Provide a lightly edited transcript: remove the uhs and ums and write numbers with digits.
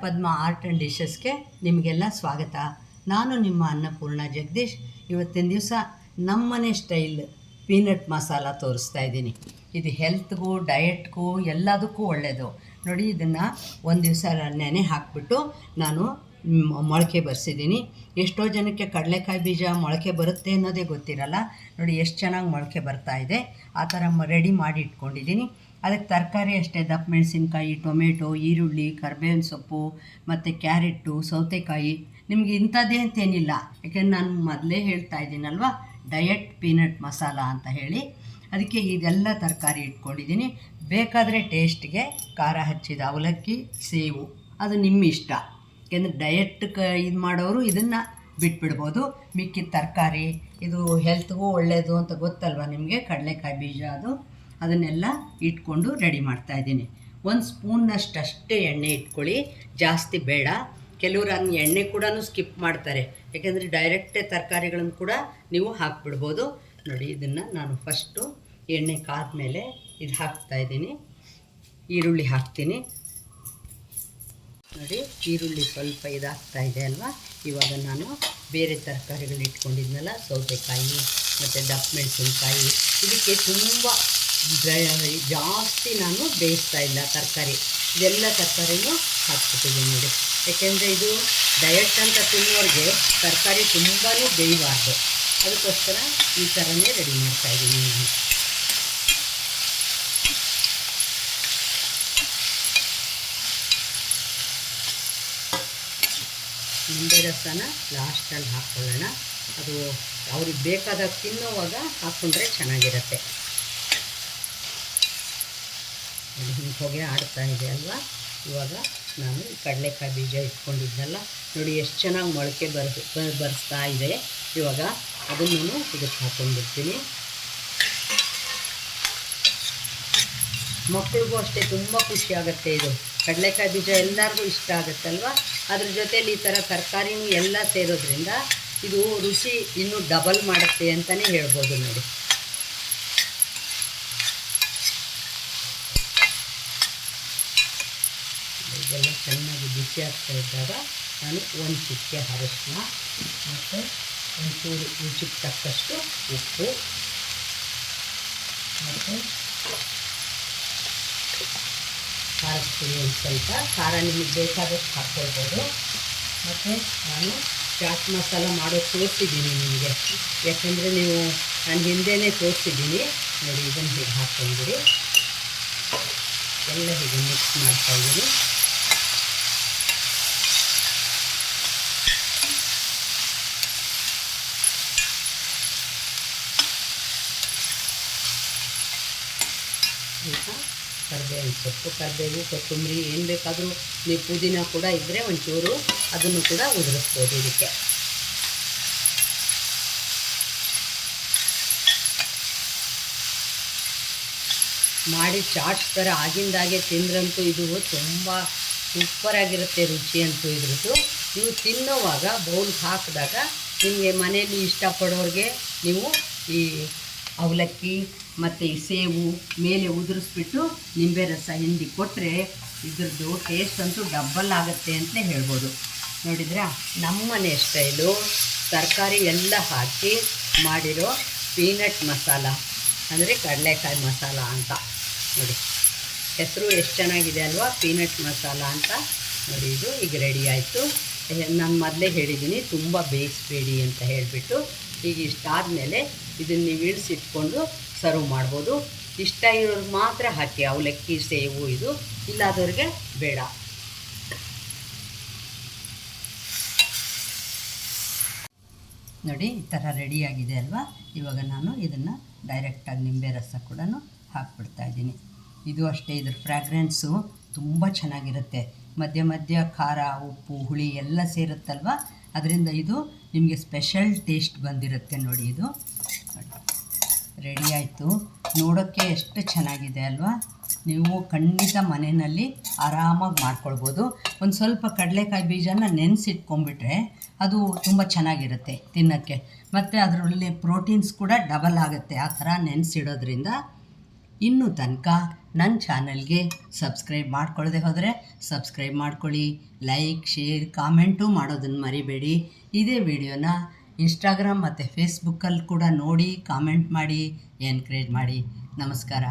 Padma art and ಡಿಶಸ್ಗೆ ನಿಮಗೆಲ್ಲ ಸ್ವಾಗತ. ನಾನು ನಿಮ್ಮ ಅನ್ನಪೂರ್ಣ ಜಗದೀಶ್. ಇವತ್ತಿನ ದಿವಸ ನಮ್ಮನೆ ಸ್ಟೈಲ್ ಪೀನಟ್ ಮಸಾಲ ತೋರಿಸ್ತಾ ಇದ್ದೀನಿ. ಇದು ಹೆಲ್ತ್ಗೂ ಡಯಟ್ಗೂ ಎಲ್ಲದಕ್ಕೂ ಒಳ್ಳೆಯದು. ನೋಡಿ, ಇದನ್ನು ಒಂದು ದಿವಸ ನೆನೆ ಹಾಕಿಬಿಟ್ಟು ನಾನು ಮೊಳಕೆ ಬರೆಸಿದ್ದೀನಿ. ಎಷ್ಟೋ ಜನಕ್ಕೆ ಕಡಲೆಕಾಯಿ ಬೀಜ ಮೊಳಕೆ ಬರುತ್ತೆ ಅನ್ನೋದೇ ಗೊತ್ತಿರಲ್ಲ. ನೋಡಿ ಎಷ್ಟು ಚೆನ್ನಾಗಿ ಮೊಳಕೆ ಬರ್ತಾಯಿದೆ. ಆ ಥರ ರೆಡಿ ಮಾಡಿ ಇಟ್ಕೊಂಡಿದ್ದೀನಿ. ಅದಕ್ಕೆ ತರಕಾರಿ ಅಷ್ಟೇ, ದಪ್ಪ ಮೆಣಸಿನ್ಕಾಯಿ, ಟೊಮೆಟೊ, ಈರುಳ್ಳಿ, ಕರಿಬೇವಿನ ಸೊಪ್ಪು ಮತ್ತು ಕ್ಯಾರೆಟು, ಸೌತೆಕಾಯಿ. ನಿಮಗೆ ಇಂಥದ್ದೇ ಅಂತೇನಿಲ್ಲ, ಯಾಕೆಂದ್ರೆ ನಾನು ಮೊದಲೇ ಹೇಳ್ತಾ ಇದ್ದೀನಲ್ವ, ಡಯಟ್ ಪೀನಟ್ ಮಸಾಲ ಅಂತ ಹೇಳಿ. ಅದಕ್ಕೆ ಇದೆಲ್ಲ ತರಕಾರಿ ಇಟ್ಕೊಂಡಿದ್ದೀನಿ. ಬೇಕಾದರೆ ಟೇಸ್ಟ್ಗೆ ಖಾರ ಹಚ್ಚಿದ ಅವಲಕ್ಕಿ, ಸೇವು, ಅದು ನಿಮ್ಮ ಇಷ್ಟ. ಯಾಕೆಂದರೆ ಡಯಟ್ ಇದು ಮಾಡೋರು ಇದನ್ನು ಬಿಟ್ಬಿಡ್ಬೋದು. ಮಿಕ್ಕಿದ ತರಕಾರಿ ಇದು ಹೆಲ್ತ್ಗೂ ಒಳ್ಳೆಯದು ಅಂತ ಗೊತ್ತಲ್ವ ನಿಮಗೆ, ಕಡಲೆಕಾಯಿ ಬೀಜ ಅದನ್ನೆಲ್ಲ ಇಟ್ಕೊಂಡು ರೆಡಿ ಮಾಡ್ತಾಯಿದ್ದೀನಿ. 1 ಸ್ಪೂನ್ನಷ್ಟೇ ಎಣ್ಣೆ ಇಟ್ಕೊಳ್ಳಿ, ಜಾಸ್ತಿ ಬೇಡ. ಕೆಲವರು ಅದನ್ನ ಎಣ್ಣೆ ಕೂಡ ಸ್ಕಿಪ್ ಮಾಡ್ತಾರೆ, ಯಾಕೆಂದರೆ ಡೈರೆಕ್ಟೇ ತರಕಾರಿಗಳನ್ನು ಕೂಡ ನೀವು ಹಾಕ್ಬಿಡ್ಬೋದು. ನೋಡಿ, ಇದನ್ನು ನಾನು ಫಸ್ಟು ಎಣ್ಣೆ ಕಾದ ಮೇಲೆ ಇದು ಹಾಕ್ತಾಯಿದ್ದೀನಿ. ಈರುಳ್ಳಿ ಹಾಕ್ತೀನಿ. ನೋಡಿ, ಈರುಳ್ಳಿ ಸ್ವಲ್ಪ ಇದಾಗ್ತಾಯಿದೆ ಅಲ್ವಾ. ಇವಾಗ ನಾನು ಬೇರೆ ತರಕಾರಿಗಳು ಇಟ್ಕೊಂಡಿದ್ನಲ್ಲ, ಸೌತೆಕಾಯಿ ಮತ್ತು ದಪ್ಪ ಮೆಣಸಿನ್ಕಾಯಿ, ಇದಕ್ಕೆ ತುಂಬ ಜಾಸ್ತಿ ನಾನು ಬೇಯಿಸ್ತಾ ಇಲ್ಲ ತರಕಾರಿ. ಇದೆಲ್ಲ ತರಕಾರಿನೂ ಹಾಕ್ಬಿಟ್ಟಿದ್ದೀನಿ ನೋಡಿ. ಯಾಕೆಂದರೆ ಇದು ಡಯಟ್ ಅಂತ ತಿನ್ನೋರಿಗೆ ತರಕಾರಿ ತುಂಬಾ ಬೇಯಬಾರ್ದು. ಅದಕ್ಕೋಸ್ಕರ ಈ ಥರನೇ ರೆಡಿ ಮಾಡ್ತಾಯಿದ್ದೀನಿ ನಾನು. ನಿಂಬೆ ರಸನ ಲಾಸ್ಟಲ್ಲಿ ಹಾಕ್ಕೊಳ್ಳೋಣ. ಅದು ಅವ್ರಿಗೆ ಬೇಕಾದಾಗ ತಿನ್ನೋವಾಗ ಹಾಕ್ಕೊಂಡ್ರೆ ಚೆನ್ನಾಗಿರುತ್ತೆ. ಹಿಂಗೆ ಹೊಗೆ ಆಡ್ತಾ ಇದೆ ಅಲ್ವಾ. ಇವಾಗ ನಾನು ಕಡಲೆಕಾಯಿ ಬೀಜ ಇಟ್ಕೊಂಡಿದ್ನಲ್ಲ, ನೋಡಿ ಎಷ್ಟು ಚೆನ್ನಾಗಿ ಮೊಳಕೆ ಬರೆಸ್ತಾ ಇದೆ. ಇವಾಗ ಅದನ್ನು ಇದಕ್ಕೆ ಹಾಕ್ಕೊಂಡ್ಬಿಡ್ತೀನಿ. ಮಕ್ಕಳಿಗೂ ಅಷ್ಟೇ ತುಂಬ ಖುಷಿ ಆಗುತ್ತೆ. ಇದು ಕಡಲೆಕಾಯಿ ಬೀಜ ಎಲ್ಲರಿಗೂ ಇಷ್ಟ ಆಗುತ್ತಲ್ವ. ಅದ್ರ ಜೊತೇಲಿ ಈ ಥರ ತರಕಾರಿನೂ ಎಲ್ಲ ಸೇರೋದ್ರಿಂದ ಇದು ರುಚಿ ಇನ್ನೂ ಡಬಲ್ ಮಾಡುತ್ತೆ ಅಂತಲೇ ಹೇಳ್ಬೋದು. ನೋಡಿ, ಇದೆಲ್ಲ ಚೆನ್ನಾಗಿ ಬಿಸಿ ಆಗ್ತಾ ಇದ್ದಾಗ ನಾನು 1 ಚಿಟಿಕೆ ಅರಿಶಿನ ಮತ್ತು ಒಂಚೂರು ರುಚಿಗೆ ತಕ್ಕಷ್ಟು ಉಪ್ಪು ಮತ್ತು ಖಾರದ ಪುಡಿ ಒಂದು ಸ್ವಲ್ಪ, ಖಾರ ನಿಮಗೆ ಬೇಕಾದಷ್ಟು ಹಾಕ್ಕೊಳ್ಬೋದು. ಮತ್ತು ನಾನು ಚಾಟ್ ಮಸಾಲ ಮಾಡೋದು ತೋರಿಸಿದ್ದೀನಿ ನಿಮಗೆ, ಯಾಕೆಂದರೆ ನಾನು ಹಿಂದೆಯೇ ತೋರಿಸಿದ್ದೀನಿ. ನೋಡಿ, ಇದನ್ನು ಹೀಗೆ ಹಾಕ್ಕೊಂಡ್ಬಿಡಿ. ಎಲ್ಲ ಹೀಗೆ ಮಿಕ್ಸ್ ಮಾಡ್ತಾಯಿದ್ದೀನಿ. ಈಗ ಕರಿಬೇವಿನ ಸೊಪ್ಪು, ಕರಿಬೇವು, ಕೊತ್ತಂಬರಿ ಏನು ಬೇಕಾದರೂ, ನೀವು ಪುದೀನ ಕೂಡ ಇದ್ದರೆ ಒಂಚೂರು ಅದನ್ನು ಕೂಡ ಉದುರಿಸ್ಬೋದು. ಇದಕ್ಕೆ ಮಾಡಿ ಚಾಟ್ಸ್ ಥರ ಆಗಿಂದಾಗೆ ತಿಂದ್ರಂತೂ ಇದು ತುಂಬ ಸೂಪರಾಗಿರುತ್ತೆ. ರುಚಿ ಅಂತೂ ಇದ್ರದ್ದು. ನೀವು ತಿನ್ನೋವಾಗ ಬೌಲ್ಗೆ ಹಾಕಿದಾಗ ನಿಮಗೆ ಮನೆಯಲ್ಲಿ ಇಷ್ಟಪಡೋರಿಗೆ ನೀವು ಈ ಅವಲಕ್ಕಿ ಮತ್ತು ಈ ಸೇವು ಮೇಲೆ ಉದುರಿಸ್ಬಿಟ್ಟು ನಿಂಬೆ ರಸ ಹಿಂಡಿ ಕೊಟ್ಟರೆ ಇದ್ರದ್ದು ಟೇಸ್ಟ್ ಅಂತೂ ಡಬ್ಬಲ್ ಆಗುತ್ತೆ ಅಂತಲೇ ಹೇಳ್ಬೋದು. ನೋಡಿದ್ರಾ, ನಮ್ಮನೆ ಸ್ಟೈಲು ತರಕಾರಿ ಎಲ್ಲ ಹಾಕಿ ಮಾಡಿರೋ ಪೀನಟ್ ಮಸಾಲ, ಅಂದರೆ ಕಡಲೆಕಾಯಿ ಮಸಾಲ ಅಂತ. ನೋಡಿ, ಹೆಸರು ಎಷ್ಟು ಚೆನ್ನಾಗಿದೆ ಅಲ್ವಾ, ಪೀನಟ್ ಮಸಾಲ ಅಂತ. ನೋಡಿ, ಇದು ಈಗ ರೆಡಿ ಆಯಿತು. ನಾನು ಮೊದಲೇ ಹೇಳಿದ್ದೀನಿ ತುಂಬ ಬೇಯಿಸಬೇಡಿ ಅಂತ ಹೇಳಿಬಿಟ್ಟು. ಈಗ ಇಷ್ಟಾದಮೇಲೆ ಇದನ್ನು ನೀವು ಇಳಿಸಿಟ್ಕೊಂಡು ಸರ್ವ್ ಮಾಡ್ಬೋದು. ಇಷ್ಟ ಇರೋರಿಗೆ ಮಾತ್ರ ಹಾಕಿ ಅವಲಕ್ಕಿ, ಸೇವು, ಇದು ಇಲ್ಲಾದವ್ರಿಗೆ ಬೇಡ. ನೋಡಿ, ಈ ಥರ ರೆಡಿಯಾಗಿದೆ ಅಲ್ವಾ. ಇವಾಗ ನಾನು ಇದನ್ನು ಡೈರೆಕ್ಟಾಗಿ ನಿಂಬೆ ರಸ ಕೂಡ ಹಾಕ್ಬಿಡ್ತಾಯಿದ್ದೀನಿ. ಇದು ಅಷ್ಟೇ, ಇದ್ರ ಫ್ರ್ಯಾಗ್ರೆನ್ಸು ತುಂಬ ಚೆನ್ನಾಗಿರುತ್ತೆ. ಮಧ್ಯ ಮಧ್ಯ ಖಾರ, ಉಪ್ಪು, ಹುಳಿ ಎಲ್ಲ ಸೇರುತ್ತಲ್ವ, ಅದರಿಂದ ಇದು ನಿಮಗೆ ಸ್ಪೆಷಲ್ ಟೇಸ್ಟ್ ಬಂದಿರುತ್ತೆ. ನೋಡಿ, ಇದು ರೆಡಿ ಆಯಿತು. ನೋಡೋಕ್ಕೆ ಎಷ್ಟು ಚೆನ್ನಾಗಿದೆ ಅಲ್ವಾ. ನೀವು ಖಂಡಿತ ಮನೆಯಲ್ಲಿ ಆರಾಮಾಗಿ ಮಾಡ್ಕೊಳ್ಬೋದು. ಒಂದು ಸ್ವಲ್ಪ ಕಡಲೆಕಾಯಿ ಬೀಜನ ನೆನೆಸಿಟ್ಕೊಂಡ್ಬಿಟ್ರೆ ಅದು ತುಂಬ ಚೆನ್ನಾಗಿರುತ್ತೆ ತಿನ್ನೋಕ್ಕೆ. ಮತ್ತು ಅದರಲ್ಲಿ ಪ್ರೋಟೀನ್ಸ್ ಕೂಡ ಡಬಲ್ ಆಗುತ್ತೆ ಆ ಥರ ನೆನೆಸಿಡೋದ್ರಿಂದ. ಇನ್ನೂ ತನಕ ನನ್ನ ಚಾನಲ್ಗೆ ಸಬ್ಸ್ಕ್ರೈಬ್ ಮಾಡ್ಕೊಳ್ಳದೆ ಹೋದರೆ ಸಬ್ಸ್ಕ್ರೈಬ್ ಮಾಡ್ಕೊಳ್ಳಿ, ಲೈಕ್, ಶೇರ್, ಕಾಮೆಂಟು ಮಾಡೋದನ್ನು ಮರಿಬೇಡಿ. ಇದೇ ವಿಡಿಯೋನ ಇನ್ಸ್ಟಾಗ್ರಾಮ್ ಮತ್ತು ಫೇಸ್ಬುಕ್ಕಲ್ಲಿ ಕೂಡ ನೋಡಿ, ಕಾಮೆಂಟ್ ಮಾಡಿ, ಎನ್ಕರೇಜ್ ಮಾಡಿ. ನಮಸ್ಕಾರ.